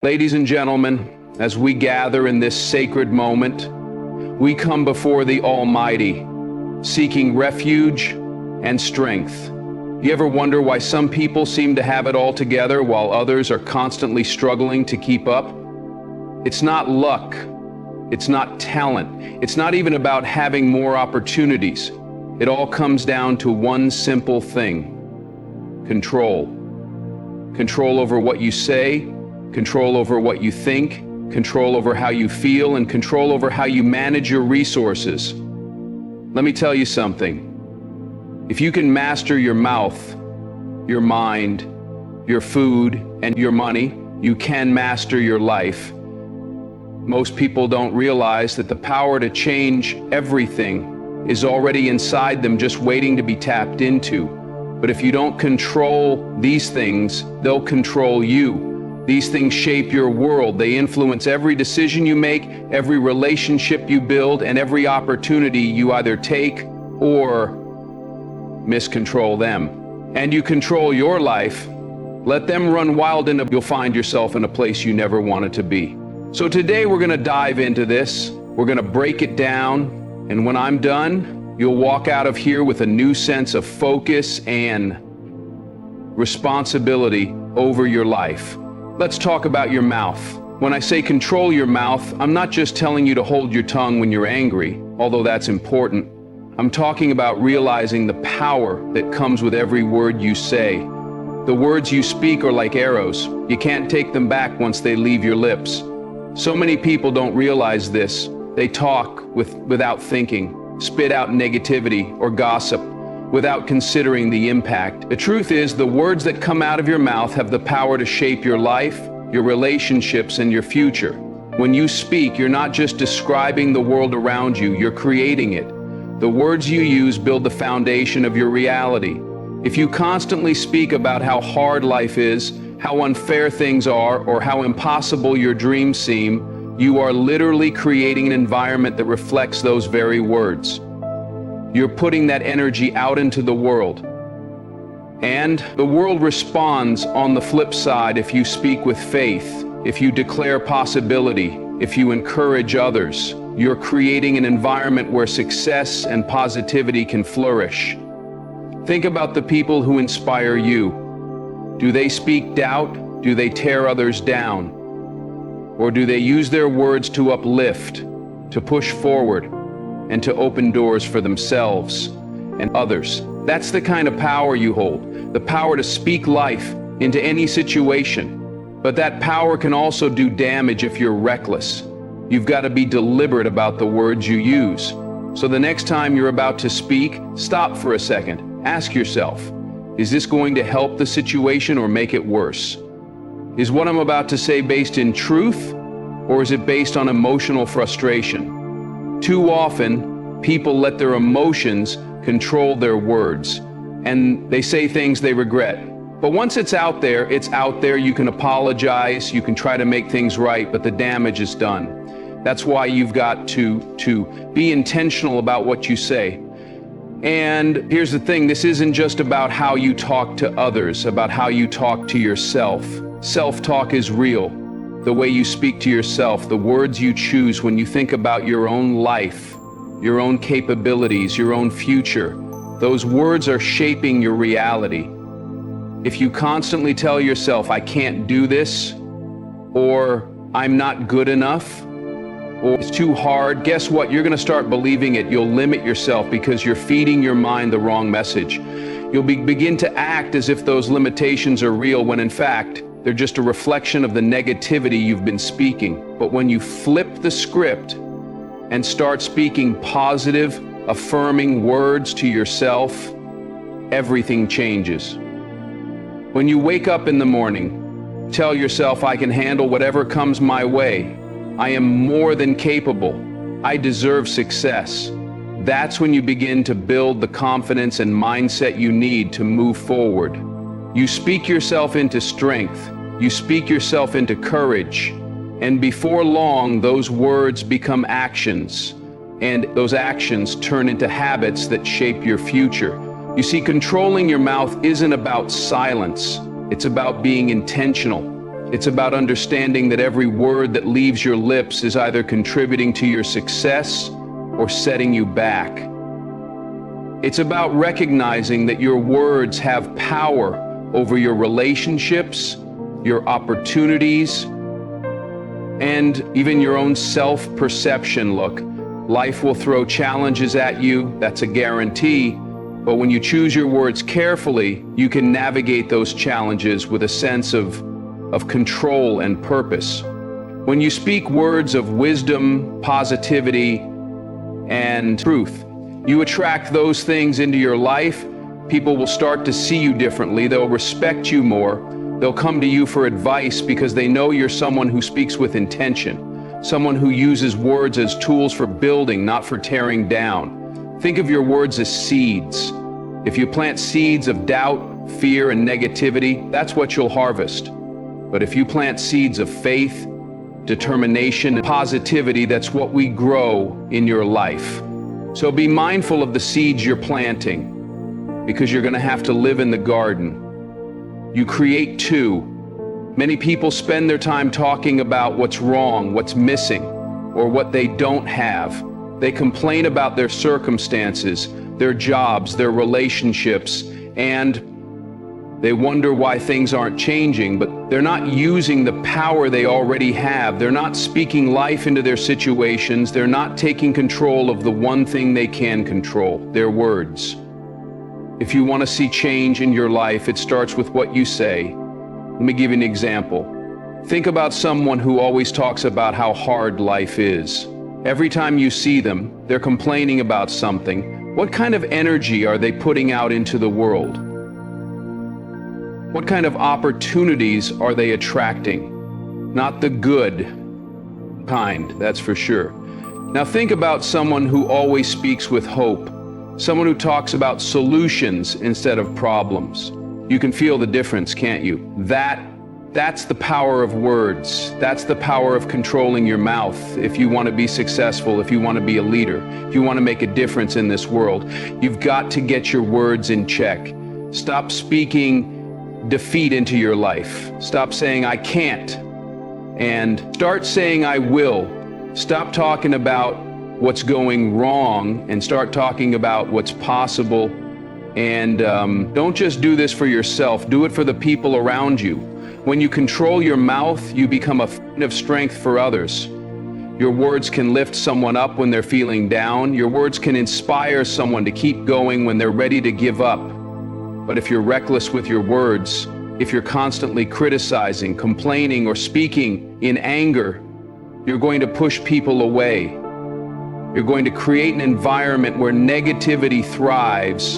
Ladies and gentlemen, as we gather in this sacred moment, we come before the Almighty, seeking refuge and strength. You ever wonder why some people seem to have it all together while others are constantly struggling to keep up? It's not luck. It's not talent. It's not even about having more opportunities. It all comes down to one simple thing: control. Control over what you say, control over what you think, control over how you feel, and control over how you manage your resources. Let me tell you something. If you can master your mouth, your mind, your food, and your money, you can master your life. Most people don't realize that the power to change everything is already inside them, just waiting to be tapped into. But if you don't control these things, they'll control you. These things shape your world. They influence every decision you make, every relationship you build, and every opportunity you either take or miscontrol them. And you control your life. Let them run wild and you'll find yourself in a place you never wanted to be. So today we're going to dive into this. We're going to break it down. And when I'm done, you'll walk out of here with a new sense of focus and responsibility over your life. Let's talk about your mouth. When I say control your mouth, I'm not just telling you to hold your tongue when you're angry, although that's important. I'm talking about realizing the power that comes with every word you say. The words you speak are like arrows. You can't take them back once they leave your lips. So many people don't realize this. They talk without thinking, spit out negativity or gossip without considering the impact. The truth is, the words that come out of your mouth have the power to shape your life, your relationships, and your future. When you speak, you're not just describing the world around you, you're creating it. The words you use build the foundation of your reality. If you constantly speak about how hard life is, how unfair things are, or how impossible your dreams seem, you are literally creating an environment that reflects those very words. You're putting that energy out into the world. And the world responds on the flip side if you speak with faith, if you declare possibility, if you encourage others. You're creating an environment where success and positivity can flourish. Think about the people who inspire you. Do they speak doubt? Do they tear others down? Or do they use their words to uplift, to push forward, and to open doors for themselves and others? That's the kind of power you hold, the power to speak life into any situation. But that power can also do damage if you're reckless. You've got to be deliberate about the words you use. So the next time you're about to speak, stop for a second. Ask yourself, is this going to help the situation or make it worse? Is what I'm about to say based in truth, or is it based on emotional frustration? Too often, people let their emotions control their words, and they say things they regret. But once it's out there, you can apologize, you can try to make things right, but the damage is done. That's why you've got to be intentional about what you say. And here's the thing, this isn't just about how you talk to others, about how you talk to yourself. Self-talk is real. The way you speak to yourself, the words you choose when you think about your own life, your own capabilities, your own future, those words are shaping your reality. If you constantly tell yourself, I can't do this, or I'm not good enough, or it's too hard, guess what? You're going to start believing it. You'll limit yourself because you're feeding your mind the wrong message. You'll begin to act as if those limitations are real when in fact, they're just a reflection of the negativity you've been speaking. But when you flip the script and start speaking positive, affirming words to yourself, everything changes. When you wake up in the morning, tell yourself, I can handle whatever comes my way. I am more than capable. I deserve success. That's when you begin to build the confidence and mindset you need to move forward. You speak yourself into strength. You speak yourself into courage. And before long, those words become actions. And those actions turn into habits that shape your future. You see, controlling your mouth isn't about silence. It's about being intentional. It's about understanding that every word that leaves your lips is either contributing to your success or setting you back. It's about recognizing that your words have power over your relationships, your opportunities, and even your own self-perception. Look, life will throw challenges at you, that's a guarantee, but when you choose your words carefully, you can navigate those challenges with a sense of control and purpose. When you speak words of wisdom, positivity, and truth, you attract those things into your life. People will start to see you differently. They'll respect you more. They'll come to you for advice because they know you're someone who speaks with intention, someone who uses words as tools for building, not for tearing down. Think of your words as seeds. If you plant seeds of doubt, fear, and negativity, that's what you'll harvest. But if you plant seeds of faith, determination, and positivity, that's what we grow in your life. So be mindful of the seeds you're planting, because you're going to have to live in the garden. You create too. Many people spend their time talking about what's wrong, what's missing, or what they don't have. They complain about their circumstances, their jobs, their relationships, and they wonder why things aren't changing, but they're not using the power they already have. They're not speaking life into their situations. They're not taking control of the one thing they can control, their words. If you want to see change in your life, it starts with what you say. Let me give you an example. Think about someone who always talks about how hard life is. Every time you see them, they're complaining about something. What kind of energy are they putting out into the world? What kind of opportunities are they attracting? Not the good kind, that's for sure. Now think about someone who always speaks with hope, someone who talks about solutions instead of problems. You can feel the difference, can't you? That's the power of words. That's the power of controlling your mouth. If you want to be successful, if you want to be a leader, if you want to make a difference in this world, you've got to get your words in check. Stop speaking defeat into your life. Stop saying I can't, and start saying I will. Stop talking about what's going wrong and start talking about what's possible. And don't just do this for yourself, do it for the people around you. When you control your mouth, you become a friend of strength for others. Your words can lift someone up when they're feeling down. Your words can inspire someone to keep going when they're ready to give up. But if you're reckless with your words, if you're constantly criticizing, complaining, or speaking in anger, you're going to push people away. You're going to create an environment where negativity thrives,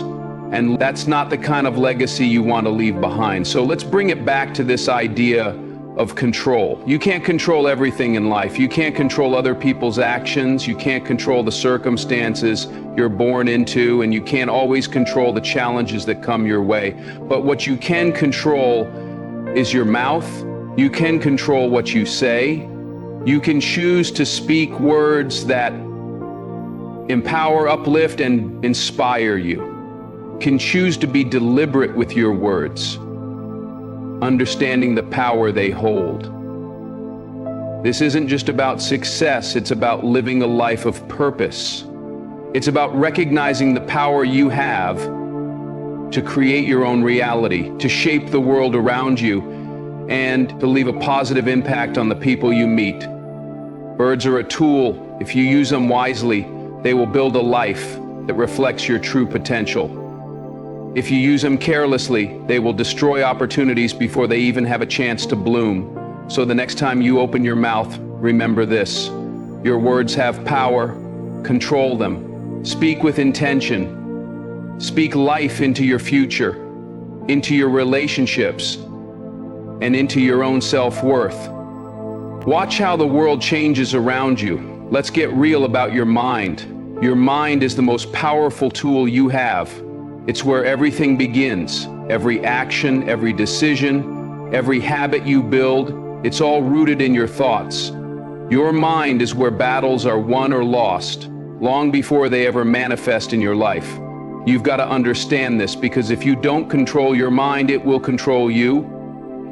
and that's not the kind of legacy you want to leave behind. So let's bring it back to this idea of control. You can't control everything in life. You can't control other people's actions. You can't control the circumstances you're born into, and you can't always control the challenges that come your way. But what you can control is your mouth. You can control what you say. You can choose to speak words that empower, uplift, and inspire you. You can choose to be deliberate with your words, understanding the power they hold. This isn't just about success, it's about living a life of purpose. It's about recognizing the power you have to create your own reality, to shape the world around you, and to leave a positive impact on the people you meet. Words are a tool. If you use them wisely, they will build a life that reflects your true potential. If you use them carelessly, they will destroy opportunities before they even have a chance to bloom. So the next time you open your mouth, remember this: your words have power. Control them. Speak with intention. Speak life into your future, into your relationships, and into your own self-worth. Watch how the world changes around you. Let's get real about your mind. Your mind is the most powerful tool you have. It's where everything begins. Every action, every decision, every habit you build, it's all rooted in your thoughts. Your mind is where battles are won or lost, long before they ever manifest in your life. You've got to understand this, because if you don't control your mind, it will control you.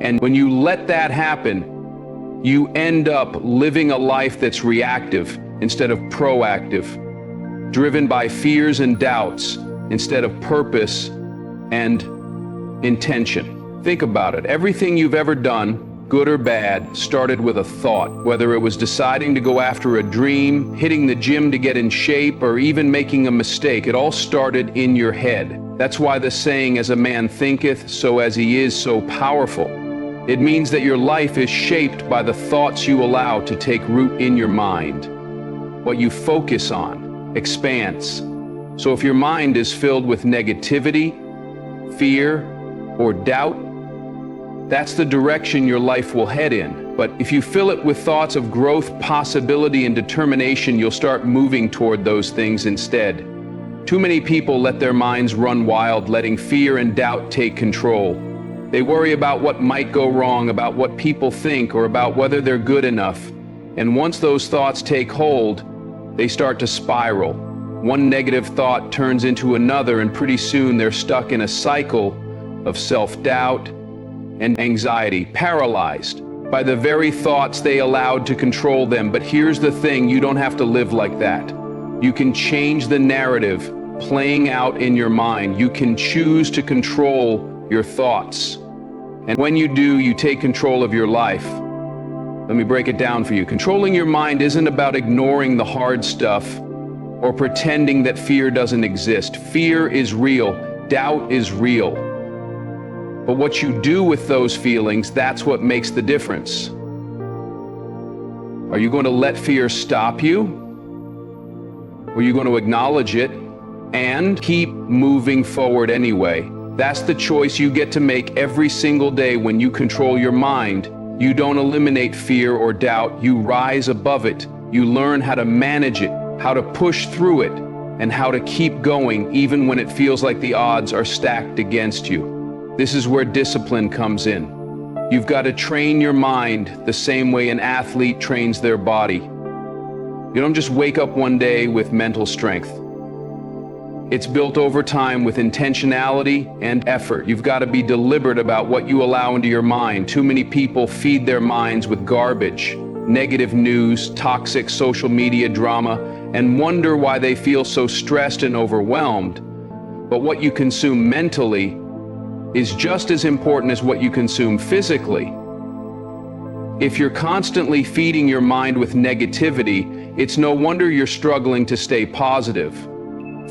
And when you let that happen, you end up living a life that's reactive instead of proactive, driven by fears and doubts instead of purpose and intention. Think about it. Everything you've ever done, good or bad, started with a thought. Whether it was deciding to go after a dream, hitting the gym to get in shape, or even making a mistake, it all started in your head. That's why the saying, "As a man thinketh, so as he is," so powerful. It means that your life is shaped by the thoughts you allow to take root in your mind. What you focus on expands. So if your mind is filled with negativity, fear, or doubt, that's the direction your life will head in. But if you fill it with thoughts of growth, possibility, and determination, you'll start moving toward those things instead. Too many people let their minds run wild, letting fear and doubt take control. They worry about what might go wrong, about what people think, or about whether they're good enough. And once those thoughts take hold, they start to spiral. One negative thought turns into another, and pretty soon they're stuck in a cycle of self-doubt and anxiety, paralyzed by the very thoughts they allowed to control them. But here's the thing, you don't have to live like that. You can change the narrative playing out in your mind. You can choose to control your thoughts. And when you do, you take control of your life. Let me break it down for you. Controlling your mind isn't about ignoring the hard stuff or pretending that fear doesn't exist. Fear is real. Doubt is real. But what you do with those feelings, that's what makes the difference. Are you going to let fear stop you? Or are you going to acknowledge it and keep moving forward anyway? That's the choice you get to make every single day. When you control your mind, you don't eliminate fear or doubt, you rise above it. You learn how to manage it, how to push through it, and how to keep going even when it feels like the odds are stacked against you. This is where discipline comes in. You've got to train your mind the same way an athlete trains their body. You don't just wake up one day with mental strength. It's built over time with intentionality and effort. You've got to be deliberate about what you allow into your mind. Too many people feed their minds with garbage, negative news, toxic social media drama, and wonder why they feel so stressed and overwhelmed. But what you consume mentally is just as important as what you consume physically. If you're constantly feeding your mind with negativity, it's no wonder you're struggling to stay positive,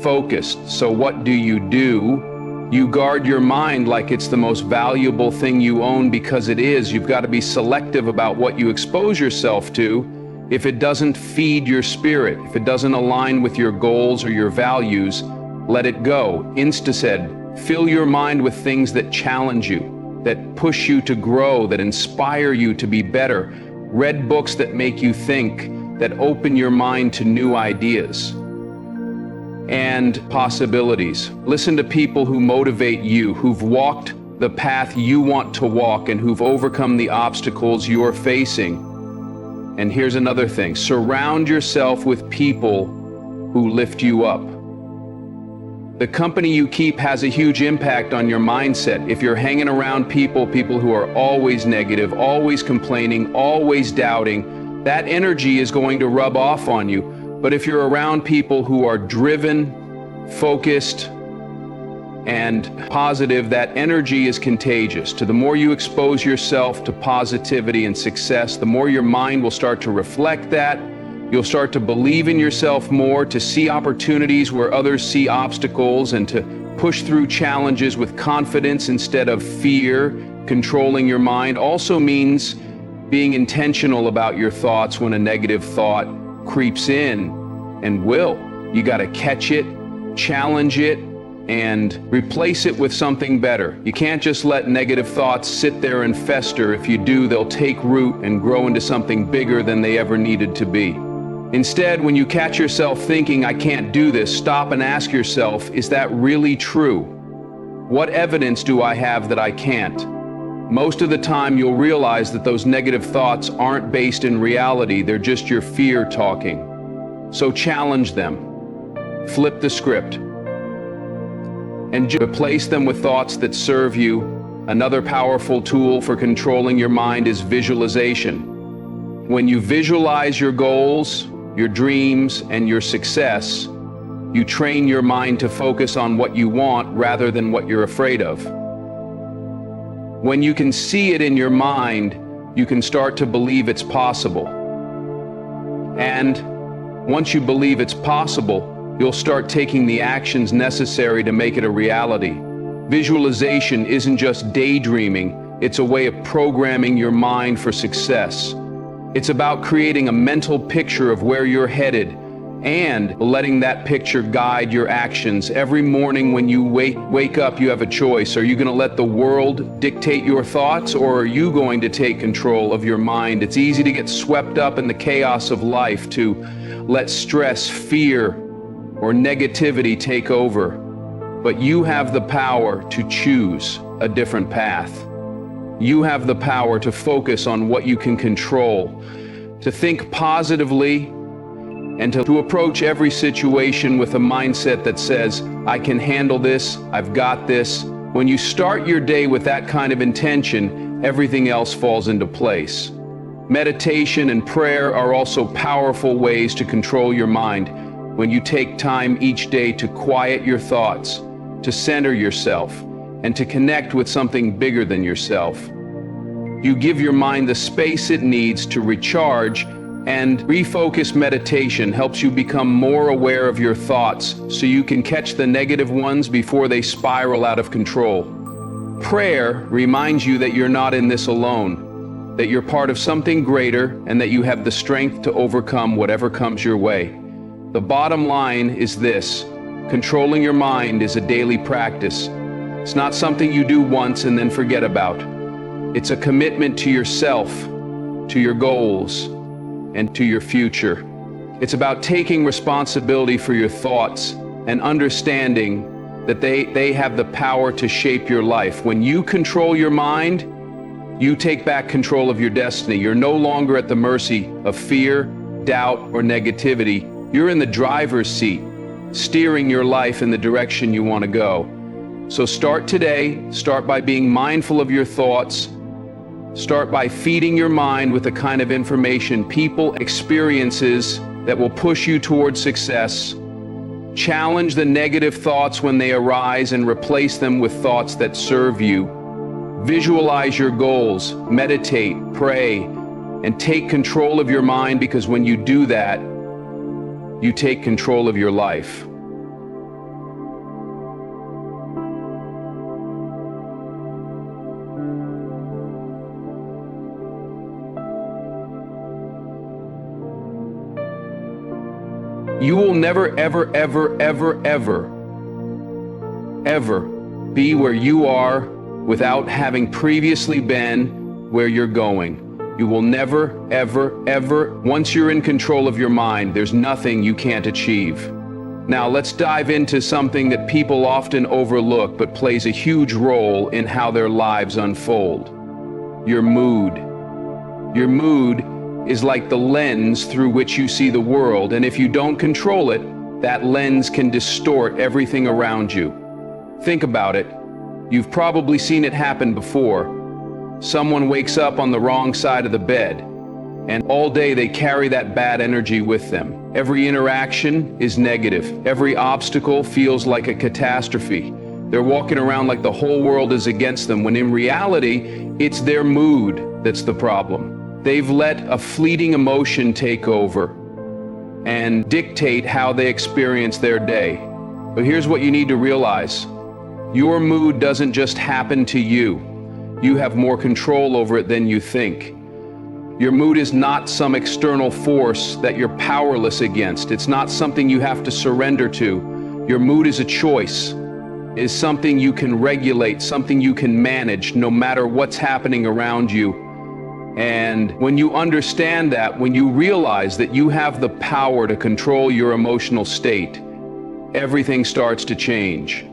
focused. So what do? You guard your mind like it's the most valuable thing you own, because it is. You've got to be selective about what you expose yourself to. If it doesn't feed your spirit, if it doesn't align with your goals or your values, let it go. Instead, fill your mind with things that challenge you, that push you to grow, that inspire you to be better. Read books that make you think, that open your mind to new ideas and possibilities. Listen to people who motivate you, who've walked the path you want to walk, and who've overcome the obstacles you're facing. And here's another thing, surround yourself with people who lift you up. The company you keep has a huge impact on your mindset. If you're hanging around people who are always negative, always complaining, always doubting, that energy is going to rub off on you. But if you're around people who are driven, focused, and positive, that energy is contagious. The more you expose yourself to positivity and success, the more your mind will start to reflect that. You'll start to believe in yourself more, to see opportunities where others see obstacles, and to push through challenges with confidence instead of fear. Controlling your mind also means being intentional about your thoughts when a negative thought creeps in, and will. You got to catch it, challenge it, and replace it with something better. You can't just let negative thoughts sit there and fester. If you do, they'll take root and grow into something bigger than they ever needed to be. Instead, when you catch yourself thinking, "I can't do this," stop and ask yourself, is that really true? What evidence do I have that I can't? Most of the time, you'll realize that those negative thoughts aren't based in reality. They're just your fear talking. So challenge them. Flip the script and replace them with thoughts that serve you. Another powerful tool for controlling your mind is visualization. When you visualize your goals, your dreams, and your success, you train your mind to focus on what you want rather than what you're afraid of. When you can see it in your mind, you can start to believe it's possible. And once you believe it's possible, you'll start taking the actions necessary to make it a reality. Visualization isn't just daydreaming, it's a way of programming your mind for success. It's about creating a mental picture of where you're headed and letting that picture guide your actions. Every morning when you wake up, you have a choice. Are you going to let the world dictate your thoughts, or are you going to take control of your mind? It's easy to get swept up in the chaos of life, to let stress, fear, or negativity take over. But you have the power to choose a different path. You have the power to focus on what you can control, to think positively, and to approach every situation with a mindset that says, I can handle this, I've got this. When you start your day with that kind of intention, everything else falls into place. Meditation and prayer are also powerful ways to control your mind. When you take time each day to quiet your thoughts, to center yourself, and to connect with something bigger than yourself. You give your mind the space it needs to recharge, and refocus. Meditation helps you become more aware of your thoughts so you can catch the negative ones before they spiral out of control. Prayer reminds you that you're not in this alone, that you're part of something greater, and that you have the strength to overcome whatever comes your way. The bottom line is this: controlling your mind is a daily practice. It's not something you do once and then forget about. It's a commitment to yourself, to your goals, and to your future. It's about taking responsibility for your thoughts and understanding that they have the power to shape your life. When you control your mind, you take back control of your destiny. You're no longer at the mercy of fear, doubt, or negativity. You're in the driver's seat, steering your life in the direction you want to go. So start today. Start by being mindful of your thoughts. Start by feeding your mind with the kind of information, people, experiences that will push you towards success. Challenge the negative thoughts when they arise and replace them with thoughts that serve you. Visualize your goals, meditate, pray, and take control of your mind, because when you do that, you take control of your life. You will never, ever, ever, ever, ever, ever be where you are without having previously been where you're going. You will never, ever, ever, once you're in control of your mind, there's nothing you can't achieve. Now let's dive into something that people often overlook but plays a huge role in how their lives unfold: your mood. Your mood is like the lens through which you see the world, and if you don't control it, that lens can distort everything around you. Think about it. You've probably seen it happen before. Someone wakes up on the wrong side of the bed, and all day they carry that bad energy with them. Every interaction is negative. Every obstacle feels like a catastrophe. They're walking around like the whole world is against them, when in reality, it's their mood that's the problem. They've let a fleeting emotion take over and dictate how they experience their day. But here's what you need to realize. Your mood doesn't just happen to you. You have more control over it than you think. Your mood is not some external force that you're powerless against. It's not something you have to surrender to. Your mood is a choice. It is something you can regulate, something you can manage, no matter what's happening around you. And when you understand that, when you realize that you have the power to control your emotional state, everything starts to change.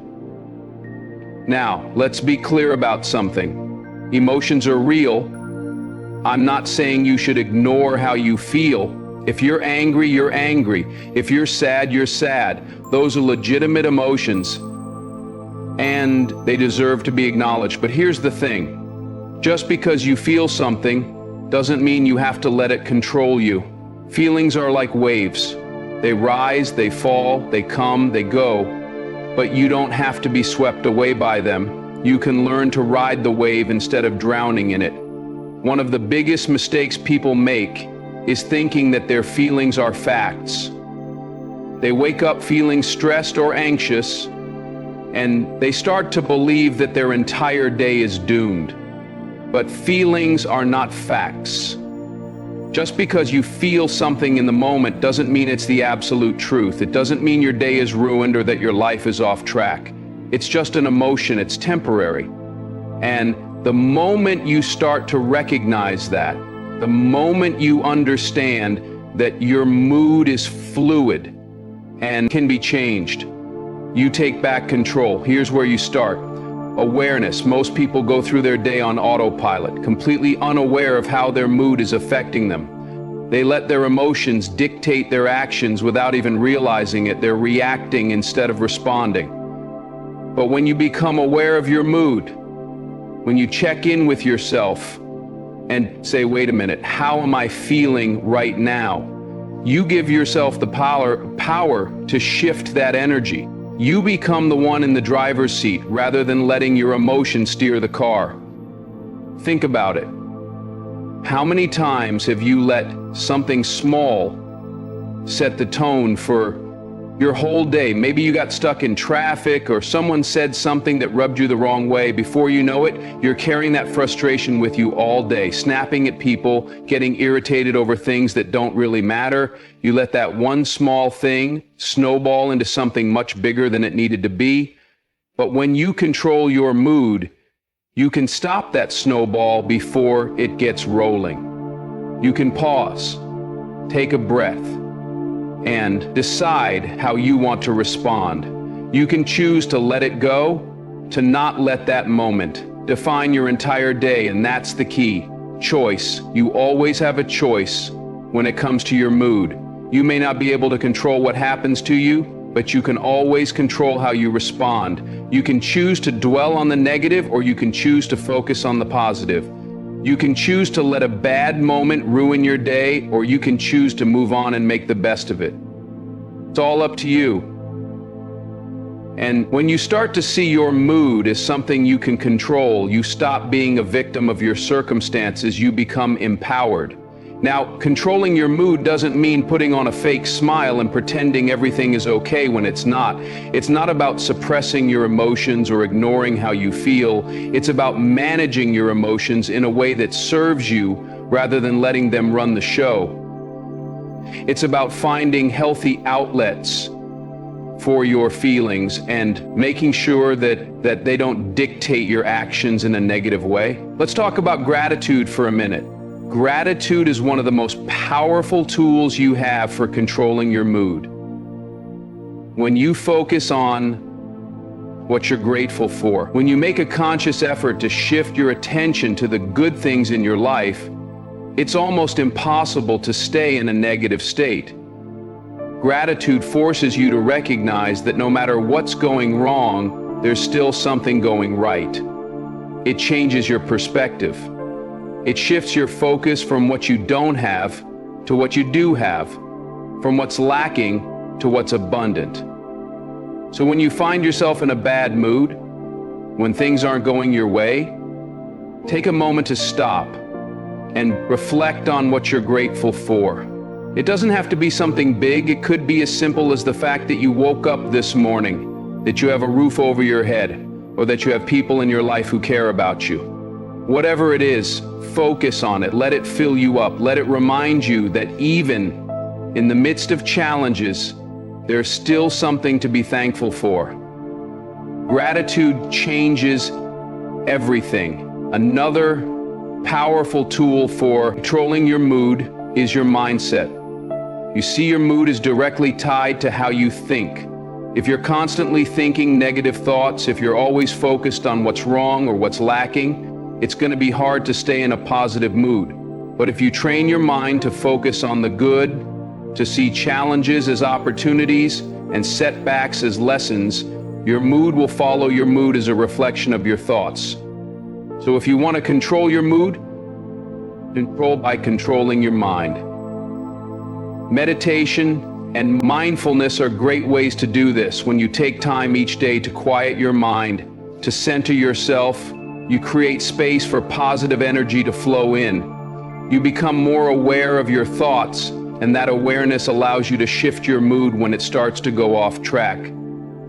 Now, let's be clear about something. Emotions are real. I'm not saying you should ignore how you feel. If you're angry, you're angry. If you're sad, you're sad. Those are legitimate emotions. and they deserve to be acknowledged. But here's the thing. Just because you feel something doesn't mean you have to let it control you. Feelings are like waves. They rise, they fall, they come, they go, but you don't have to be swept away by them. You can learn to ride the wave instead of drowning in it. One of the biggest mistakes people make is thinking that their feelings are facts. They wake up feeling stressed or anxious, and they start to believe that their entire day is doomed. But feelings are not facts. Just because you feel something in the moment doesn't mean it's the absolute truth. It doesn't mean your day is ruined or that your life is off track. It's just an emotion, it's temporary. And the moment you start to recognize that, the moment you understand that your mood is fluid and can be changed, you take back control. Here's where you start. Awareness. Most people go through their day on autopilot, completely unaware of how their mood is affecting them. They let their emotions dictate their actions without even realizing it. They're reacting instead of responding. But when you become aware of your mood, when you check in with yourself and say, wait a minute, how am I feeling right now? You give yourself the power to shift that energy. You become the one in the driver's seat rather than letting your emotions steer the car. Think about it. How many times have you let something small set the tone for your whole day? Maybe you got stuck in traffic or someone said something that rubbed you the wrong way. Before you know it, you're carrying that frustration with you all day, snapping at people, getting irritated over things that don't really matter. You let that one small thing snowball into something much bigger than it needed to be. But when you control your mood, you can stop that snowball before it gets rolling. You can pause, take a breath, and decide how you want to respond. You can choose to let it go, to not let that moment define your entire day, and that's the key. Choice. You always have a choice when it comes to your mood. You may not be able to control what happens to you, but you can always control how you respond. You can choose to dwell on the negative, or you can choose to focus on the positive. You can choose to let a bad moment ruin your day, or you can choose to move on and make the best of it. It's all up to you. And when you start to see your mood as something you can control, you stop being a victim of your circumstances, you become empowered. Now, controlling your mood doesn't mean putting on a fake smile and pretending everything is okay when it's not. It's not about suppressing your emotions or ignoring how you feel. It's about managing your emotions in a way that serves you rather than letting them run the show. It's about finding healthy outlets for your feelings and making sure that they don't dictate your actions in a negative way. Let's talk about gratitude for a minute. Gratitude is one of the most powerful tools you have for controlling your mood. When you focus on what you're grateful for, when you make a conscious effort to shift your attention to the good things in your life, it's almost impossible to stay in a negative state. Gratitude forces you to recognize that no matter what's going wrong, there's still something going right. It changes your perspective. It shifts your focus from what you don't have to what you do have, from what's lacking to what's abundant. So when you find yourself in a bad mood, when things aren't going your way, take a moment to stop and reflect on what you're grateful for. It doesn't have to be something big. It could be as simple as the fact that you woke up this morning, that you have a roof over your head, or that you have people in your life who care about you. Whatever it is, focus on it. Let it fill you up. Let it remind you that even in the midst of challenges, there's still something to be thankful for. Gratitude changes everything. Another powerful tool for controlling your mood is your mindset. You see, your mood is directly tied to how you think. If you're constantly thinking negative thoughts, if you're always focused on what's wrong or what's lacking, it's going to be hard to stay in a positive mood. But if you train your mind to focus on the good, to see challenges as opportunities and setbacks as lessons, Your mood will follow. Your mood is a reflection of your thoughts. So if you want to control your mood, control by controlling your mind. Meditation and mindfulness are great ways to do this. When you take time each day to quiet your mind, to center yourself, you create space for positive energy to flow in. You become more aware of your thoughts, and that awareness allows you to shift your mood when it starts to go off track.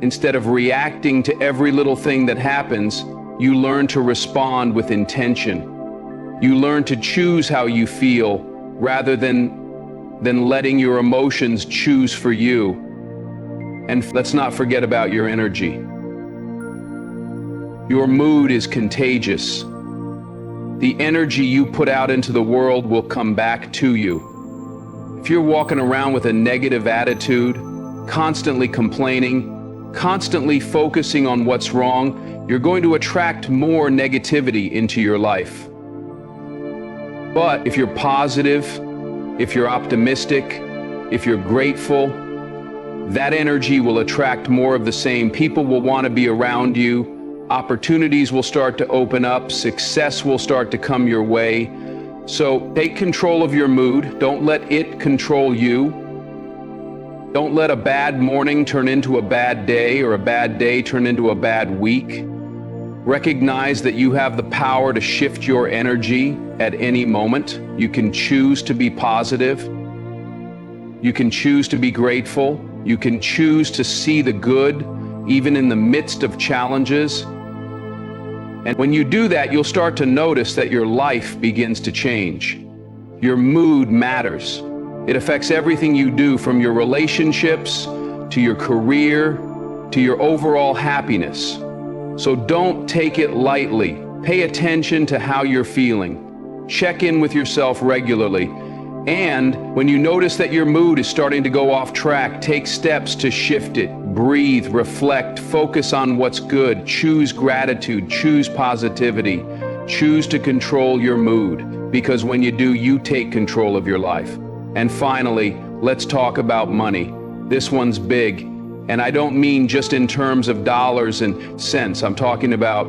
Instead of reacting to every little thing that happens, you learn to respond with intention. You learn to choose how you feel rather than letting your emotions choose for you. And let's not forget about your energy. Your mood is contagious. The energy you put out into the world will come back to you. If you're walking around with a negative attitude, constantly complaining, constantly focusing on what's wrong, you're going to attract more negativity into your life. But if you're positive, if you're optimistic, if you're grateful, that energy will attract more of the same. People will want to be around you. Opportunities will start to open up. Success will start to come your way. So take control of your mood. Don't let it control you. Don't let a bad morning turn into a bad day or a bad day turn into a bad week. Recognize that you have the power to shift your energy at any moment. You can choose to be positive. You can choose to be grateful. You can choose to see the good, even in the midst of challenges. And when you do that, you'll start to notice that your life begins to change. Your mood matters. It affects everything you do, from your relationships, to your career, to your overall happiness. So don't take it lightly. Pay attention to how you're feeling. Check in with yourself regularly. And when you notice that your mood is starting to go off track, take steps to shift it. Breathe, reflect, focus on what's good. Choose gratitude, choose positivity. Choose to control your mood, because when you do, you take control of your life. And finally, let's talk about money. This one's big. And I don't mean just in terms of dollars and cents. I'm talking about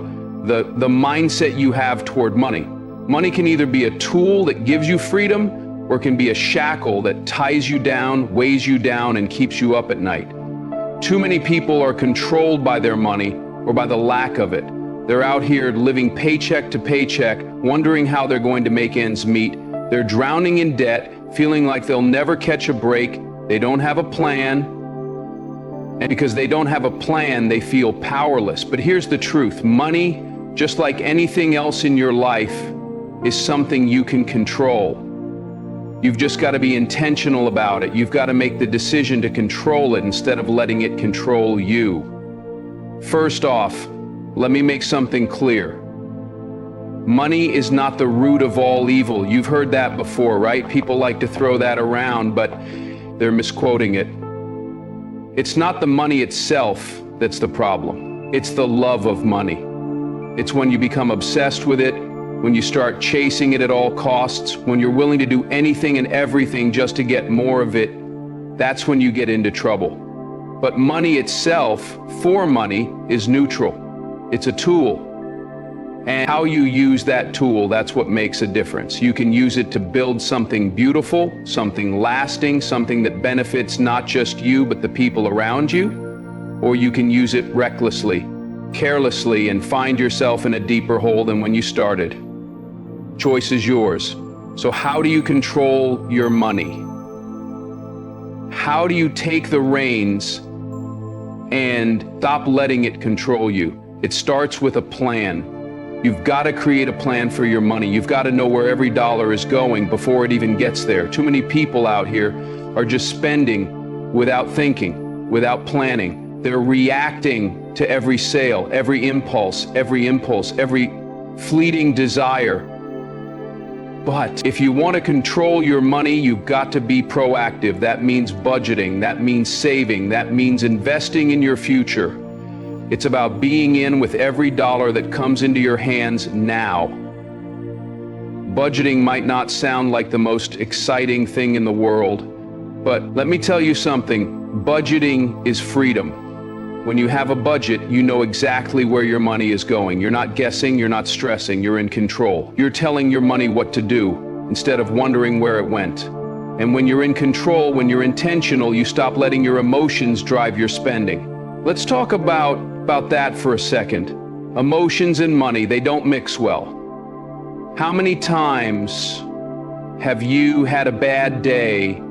the mindset you have toward money. Money can either be a tool that gives you freedom, or it can be a shackle that ties you down, weighs you down, and keeps you up at night. Too many people are controlled by their money or by the lack of it. They're out here living paycheck to paycheck, wondering how they're going to make ends meet. They're drowning in debt, feeling like they'll never catch a break. They don't have a plan. And because they don't have a plan, they feel powerless. But here's the truth. Money, just like anything else in your life, is something you can control. You've just got to be intentional about it. You've got to make the decision to control it instead of letting it control you. First off, let me make something clear. Money is not the root of all evil. You've heard that before, right? People like to throw that around, but they're misquoting it. It's not the money itself that's the problem. It's the love of money. It's when you become obsessed with it, when you start chasing it at all costs, when you're willing to do anything and everything just to get more of it. That's when you get into trouble. But money itself, for money, is neutral. It's a tool. And how you use that tool, that's what makes a difference. You can use it to build something beautiful, something lasting, something that benefits not just you, but the people around you. Or you can use it recklessly, carelessly, and find yourself in a deeper hole than when you started. Choice is yours. So how do you control your money? How do you take the reins and stop letting it control you? It starts with a plan. You've got to create a plan for your money. You've got to know where every dollar is going before it even gets there. Too many people out here are just spending without thinking, without planning. They're reacting to every sale, every impulse, every fleeting desire. But if you want to control your money, you've got to be proactive. That means budgeting, that means saving, that means investing in your future. It's about being in with every dollar that comes into your hands now. Budgeting might not sound like the most exciting thing in the world, but let me tell you something. Budgeting is freedom. When you have a budget, you know exactly where your money is going. You're not guessing, you're not stressing, you're in control. You're telling your money what to do instead of wondering where it went. And when you're in control, when you're intentional, you stop letting your emotions drive your spending. Let's talk about that for a second. Emotions and money, they don't mix well. How many times have you had a bad day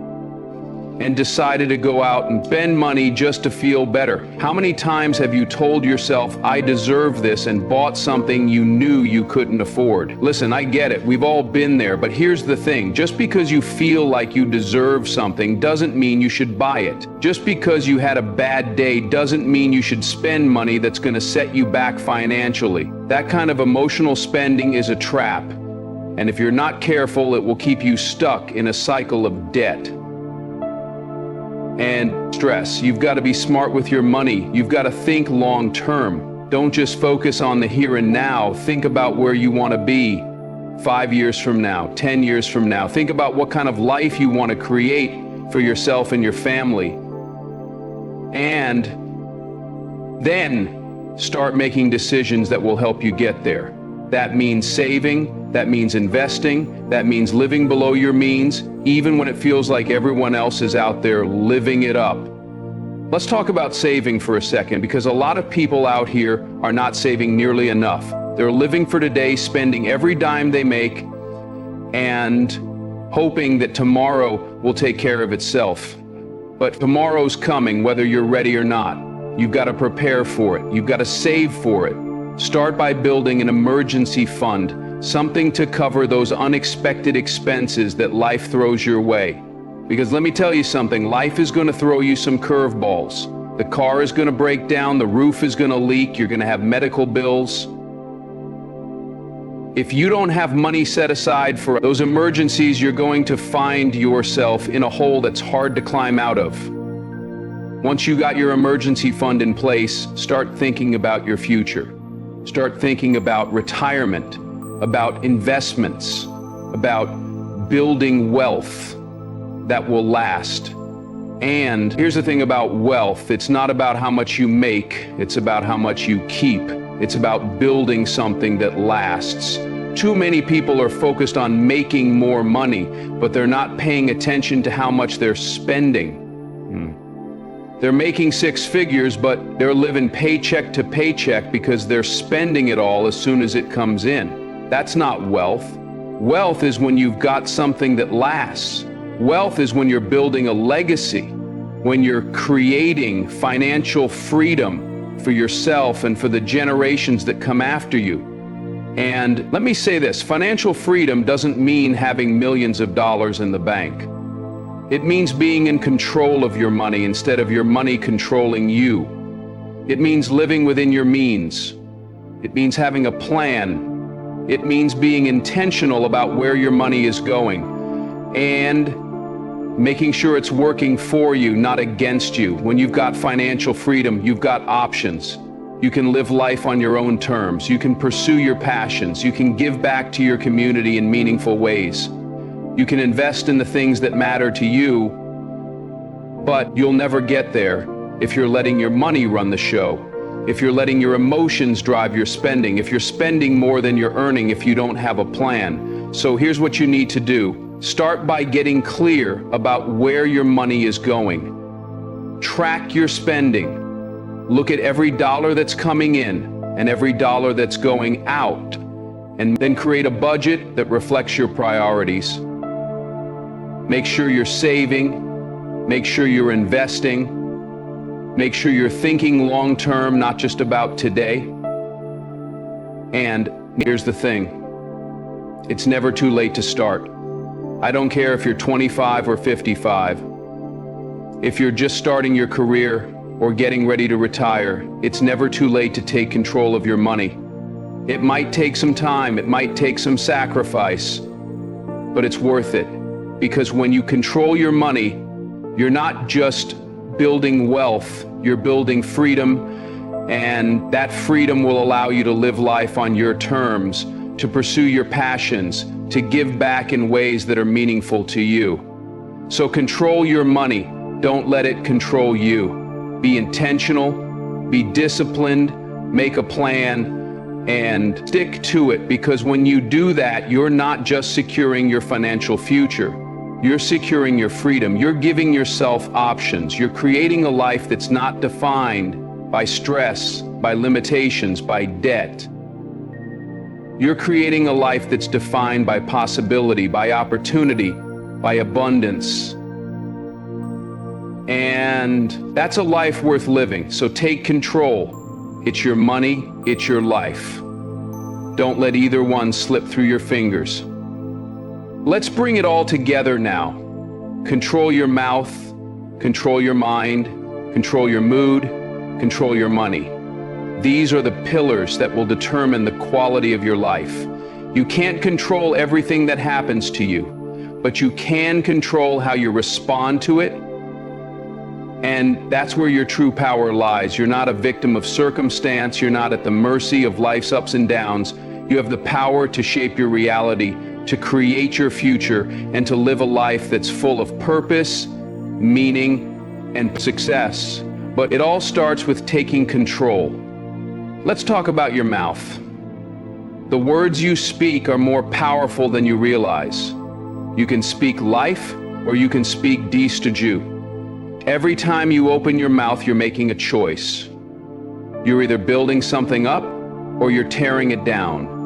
and decided to go out and spend money just to feel better? How many times have you told yourself, I deserve this, and bought something you knew you couldn't afford? Listen, I get it. We've all been there. But here's the thing. Just because you feel like you deserve something doesn't mean you should buy it. Just because you had a bad day doesn't mean you should spend money that's going to set you back financially. That kind of emotional spending is a trap. And if you're not careful, it will keep you stuck in a cycle of debt and stress. You've got to be smart with your money. You've got to think long term. Don't just focus on the here and now. Think about where you want to be 5 years from now, 10 years from now. Think about what kind of life you want to create for yourself and your family. And then start making decisions that will help you get there. That means saving, that means investing, that means living below your means, even when it feels like everyone else is out there living it up. Let's talk about saving for a second, because a lot of people out here are not saving nearly enough. They're living for today, spending every dime they make, and hoping that tomorrow will take care of itself. But tomorrow's coming, whether you're ready or not. You've got to prepare for it. You've got to save for it. Start by building an emergency fund, something to cover those unexpected expenses that life throws your way. Because let me tell you something, life is going to throw you some curveballs. The car is going to break down, the roof is going to leak, you're going to have medical bills. If you don't have money set aside for those emergencies, you're going to find yourself in a hole that's hard to climb out of. Once you got your emergency fund in place, start thinking about your future. Start thinking about retirement, about investments, about building wealth that will last. And here's the thing about wealth. It's not about how much you make, it's about how much you keep. It's about building something that lasts. Too many people are focused on making more money, but they're not paying attention to how much they're spending. They're making six figures, but they're living paycheck to paycheck because they're spending it all as soon as it comes in. That's not wealth. Wealth is when you've got something that lasts. Wealth is when you're building a legacy, when you're creating financial freedom for yourself and for the generations that come after you. And let me say this, financial freedom doesn't mean having millions of dollars in the bank. It means being in control of your money instead of your money controlling you. It means living within your means. It means having a plan. It means being intentional about where your money is going and making sure it's working for you, not against you. When you've got financial freedom, you've got options. You can live life on your own terms. You can pursue your passions. You can give back to your community in meaningful ways. You can invest in the things that matter to you, but you'll never get there if you're letting your money run the show, if you're letting your emotions drive your spending, if you're spending more than you're earning if you don't have a plan. So here's what you need to do. Start by getting clear about where your money is going. Track your spending. Look at every dollar that's coming in and every dollar that's going out, and then create a budget that reflects your priorities. Make sure you're saving, make sure you're investing, make sure you're thinking long term, not just about today. And here's the thing, it's never too late to start. I don't care if you're 25 or 55. If you're just starting your career or getting ready to retire, it's never too late to take control of your money. It might take some time, it might take some sacrifice, but it's worth it. Because when you control your money, you're not just building wealth, you're building freedom, and that freedom will allow you to live life on your terms, to pursue your passions, to give back in ways that are meaningful to you. So control your money, don't let it control you. Be intentional, Be disciplined, make a plan, and stick to it, because when you do that, you're not just securing your financial future. You're securing your freedom. You're giving yourself options. You're creating a life that's not defined by stress, by limitations, by debt. You're creating a life that's defined by possibility, by opportunity, by abundance. And that's a life worth living. So take control. It's your money, it's your life. Don't let either one slip through your fingers. Let's bring it all together now. Control your mouth, control your mind, control your mood, control your money. These are the pillars that will determine the quality of your life. You can't control everything that happens to you, but you can control how you respond to it. And that's where your true power lies. You're not a victim of circumstance. You're not at the mercy of life's ups and downs. You have the power to shape your reality, to create your future, and to live a life that's full of purpose, meaning, and success. But it all starts with taking control. Let's talk about your mouth. The words you speak are more powerful than you realize. You can speak life, or you can speak dis to Jew. Every time you open your mouth, you're making a choice. You're either building something up, or you're tearing it down.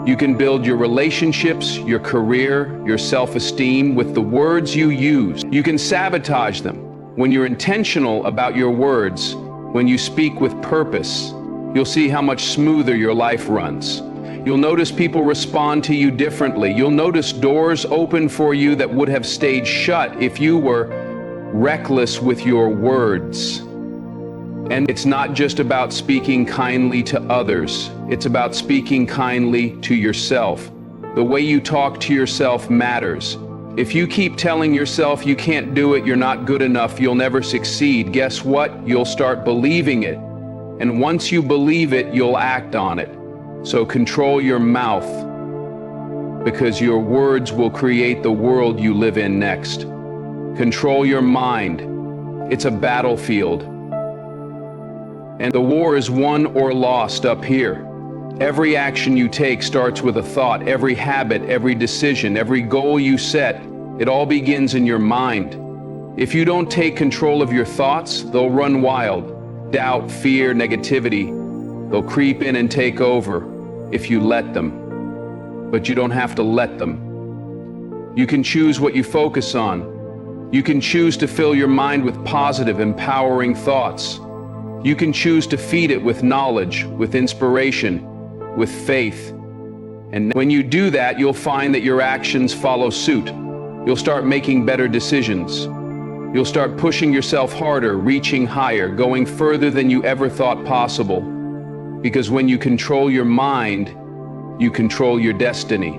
You can build your relationships, your career, your self-esteem with the words you use. You can sabotage them. When you're intentional about your words, when you speak with purpose, you'll see how much smoother your life runs. You'll notice people respond to you differently. You'll notice doors open for you that would have stayed shut if you were reckless with your words. And it's not just about speaking kindly to others. It's about speaking kindly to yourself. The way you talk to yourself matters. If you keep telling yourself you can't do it, you're not good enough, you'll never succeed, guess what? You'll start believing it. And once you believe it, you'll act on it. So control your mouth, because your words will create the world you live in next. Control your mind. It's a battlefield. And the war is won or lost up here. Every action you take starts with a thought. Every habit, every decision, every goal you set, it all begins in your mind. If you don't take control of your thoughts, they'll run wild. Doubt, fear, negativity, they'll creep in and take over if you let them. But you don't have to let them. You can choose what you focus on. You can choose to fill your mind with positive, empowering thoughts. You can choose to feed it with knowledge, with inspiration, with faith. And when you do that, you'll find that your actions follow suit. You'll start making better decisions. You'll start pushing yourself harder, reaching higher, going further than you ever thought possible. Because when you control your mind, you control your destiny.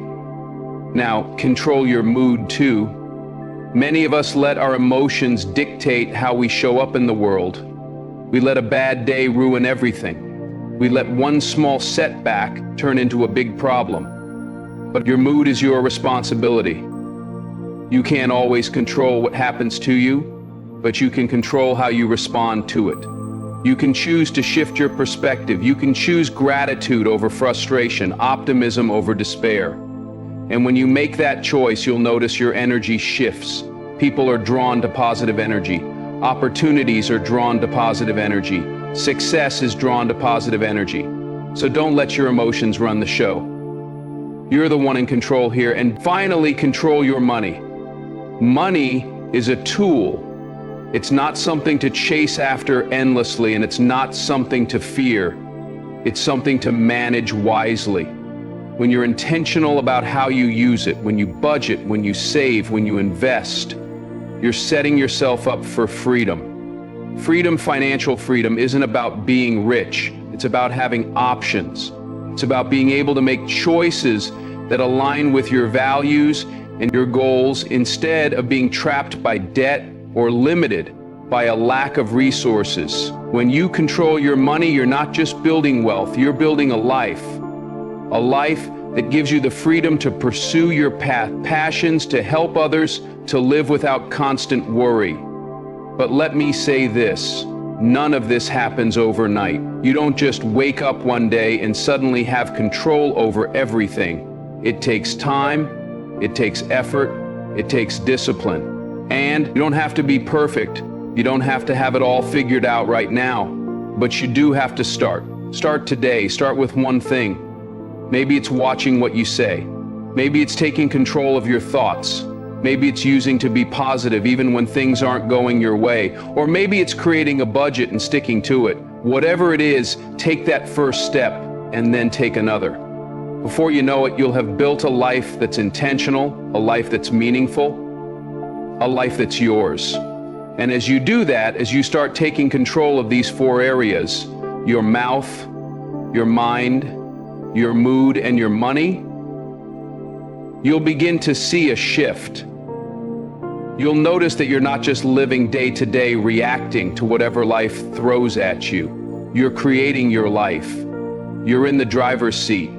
Now, control your mood too. Many of us let our emotions dictate how we show up in the world. We let a bad day ruin everything. We let one small setback turn into a big problem. But your mood is your responsibility. You can't always control what happens to you, but you can control how you respond to it. You can choose to shift your perspective. You can choose gratitude over frustration, optimism over despair. And when you make that choice, you'll notice your energy shifts. People are drawn to positive energy. Opportunities are drawn to positive energy. Success is drawn to positive energy. So don't let your emotions run the show. You're the one in control here. And finally, control your money. Money is a tool. It's not something to chase after endlessly, and it's not something to fear. It's something to manage wisely. When you're intentional about how you use it, when you budget, when you save, when you invest, you're setting yourself up for freedom. Freedom, financial freedom, isn't about being rich. It's about having options. It's about being able to make choices that align with your values and your goals instead of being trapped by debt or limited by a lack of resources. When you control your money, you're not just building wealth, you're building a life that gives you the freedom to pursue your passions, to help others, to live without constant worry. But let me say this, None of this happens overnight. You don't just wake up one day and suddenly have control over everything. It takes time, it takes effort, it takes discipline. And you don't have to be perfect. You don't have to have it all figured out right now. But you do have to start. Start today. Start with one thing. Maybe it's watching what you say. Maybe it's taking control of your thoughts. Maybe it's using to be positive even when things aren't going your way. Or maybe it's creating a budget and sticking to it. Whatever it is, take that first step and then take another. Before you know it, you'll have built a life that's intentional, a life that's meaningful, a life that's yours. And as you do that, as you start taking control of these 4 areas, your mouth, your mind, your mood, and your money, you'll begin to see a shift. You'll notice that you're not just living day to day reacting to whatever life throws at you. You're creating your life. You're in the driver's seat.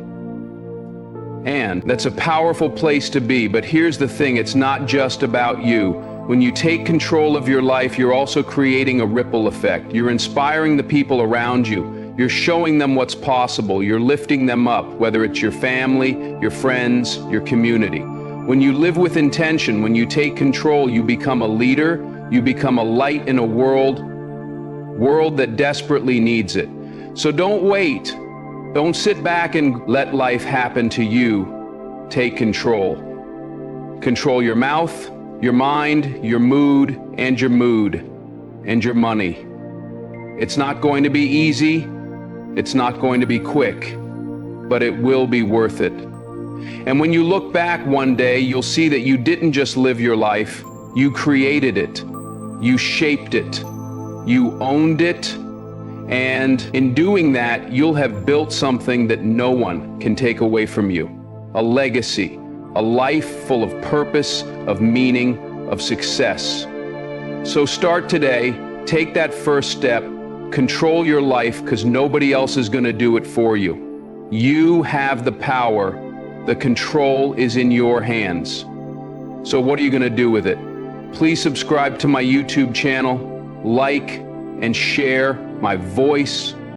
And that's a powerful place to be, but here's the thing, it's not just about you. When you take control of your life, you're also creating a ripple effect. You're inspiring the people around you. You're showing them what's possible. You're lifting them up, whether it's your family, your friends, your community. When you live with intention, when you take control, you become a leader. You become a light in a world that desperately needs it. So don't wait. Don't sit back and let life happen to you. Take control. Control your mouth, your mind, your mood, and your money. It's not going to be easy. It's not going to be quick, but it will be worth it. And when you look back one day, you'll see that you didn't just live your life, you created it, you shaped it, you owned it, and in doing that, you'll have built something that no one can take away from you. A legacy, a life full of purpose, of meaning, of success. So start today, take that first step, control your life because nobody else is going to do it for you. You have the power. The control is in your hands. So what are you going to do with it? Please subscribe to my YouTube channel, like and share my voice,